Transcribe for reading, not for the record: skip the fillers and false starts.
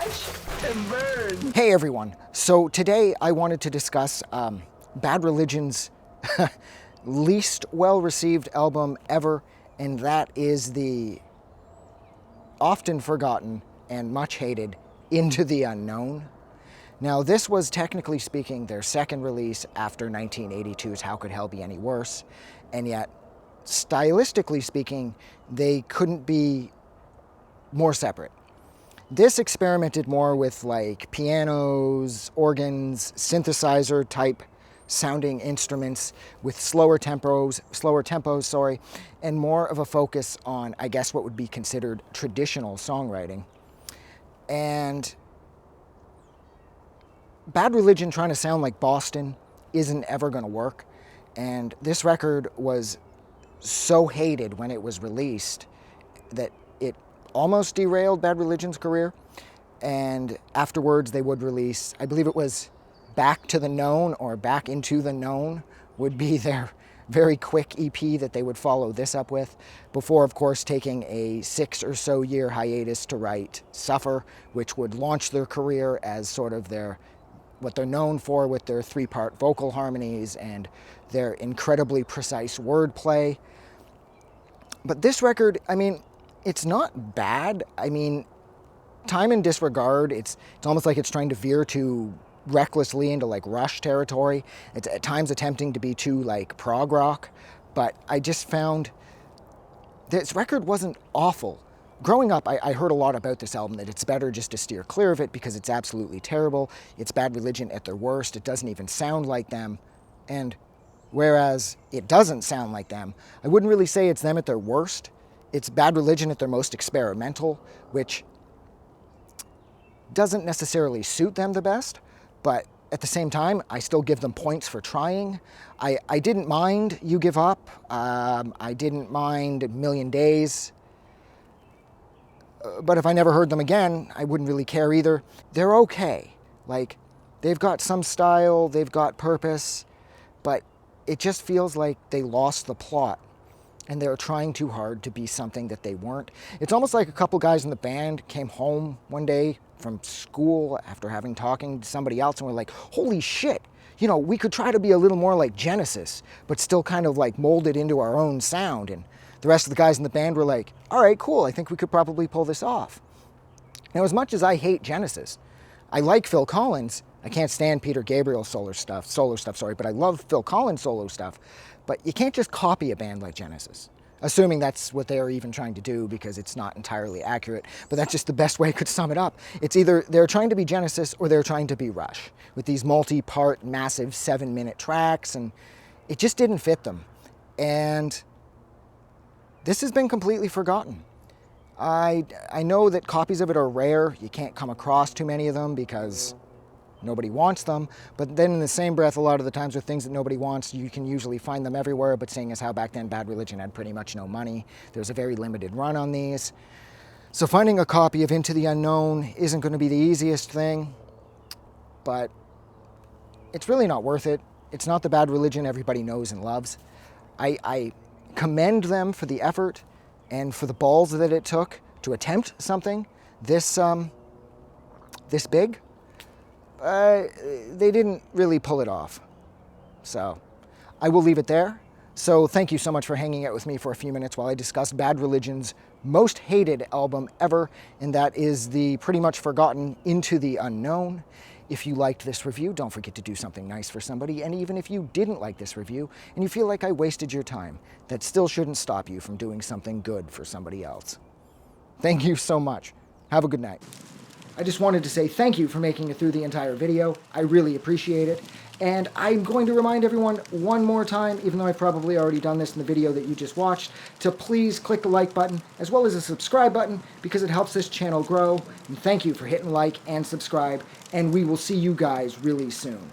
Watch and burn. Hey everyone, so today I wanted to discuss Bad Religion's least well-received album ever, and that is the often forgotten and much hated Into the Unknown. Now this was, technically speaking, their second release after 1982's How Could Hell Be Any Worse, and yet stylistically speaking they couldn't be more separate. This experimented more with like pianos, organs, synthesizer type sounding instruments with slower tempos, and more of a focus on, I guess, what would be considered traditional songwriting. And Bad Religion trying to sound like Boston isn't ever going to work. And this record was so hated when it was released that it almost derailed Bad Religion's career. And afterwards they would release, I believe it was Back to the Known or Back into the Known would be their very quick EP that they would follow this up with, before of course taking a 6 or so year hiatus to write Suffer, which would launch their career as sort of what they're known for with their 3-part vocal harmonies and their incredibly precise wordplay. But this record, I mean, it's not bad. I mean, Time and Disregard, it's almost like it's trying to veer too recklessly into like Rush territory. It's at times attempting to be too like prog rock, but I just found this record wasn't awful. Growing up, I heard a lot about this album, that it's better just to steer clear of it because it's absolutely terrible. It's Bad Religion at their worst. It doesn't even sound like them. And whereas it doesn't sound like them, I wouldn't really say it's them at their worst. It's Bad Religion at their most experimental, which doesn't necessarily suit them the best, but at the same time, I still give them points for trying. I didn't mind You Give Up. I didn't mind A Million Days. But if I never heard them again, I wouldn't really care either. They're okay. Like, they've got some style, they've got purpose, but it just feels like they lost the plot and they're trying too hard to be something that they weren't. It's almost like a couple guys in the band came home one day from school after having talking to somebody else and were like, holy shit, you know, we could try to be a little more like Genesis, but still kind of like molded into our own sound. And the rest of the guys in the band were like, all right, cool, I think we could probably pull this off. Now, as much as I hate Genesis, I like Phil Collins. I can't stand Peter Gabriel's solo stuff, but I love Phil Collins' solo stuff. But you can't just copy a band like Genesis, assuming that's what they are even trying to do, because it's not entirely accurate. But that's just the best way I could sum it up. It's either they're trying to be Genesis or they're trying to be Rush, with these multi-part, massive 7-minute tracks, and it just didn't fit them. And this has been completely forgotten. I know that copies of it are rare. You can't come across too many of them because nobody wants them. But then in the same breath, a lot of the times with things that nobody wants, you can usually find them everywhere. But seeing as how back then Bad Religion had pretty much no money, there's a very limited run on these. So finding a copy of Into the Unknown isn't going to be the easiest thing, but it's really not worth it. It's not the Bad Religion everybody knows and loves. I commend them for the effort and for the balls that it took to attempt something this big. They didn't really pull it off. So I will leave it there. So thank you so much for hanging out with me for a few minutes while I discussed Bad Religion's most hated album ever, and that is the pretty much forgotten Into the Unknown. If you liked this review, don't forget to do something nice for somebody. And even if you didn't like this review and you feel like I wasted your time, that still shouldn't stop you from doing something good for somebody else. Thank you so much. Have a good night. I just wanted to say thank you for making it through the entire video. I really appreciate it. And I'm going to remind everyone one more time, even though I've probably already done this in the video that you just watched, to please click the like button as well as the subscribe button, because it helps this channel grow. And thank you for hitting like and subscribe, and we will see you guys really soon.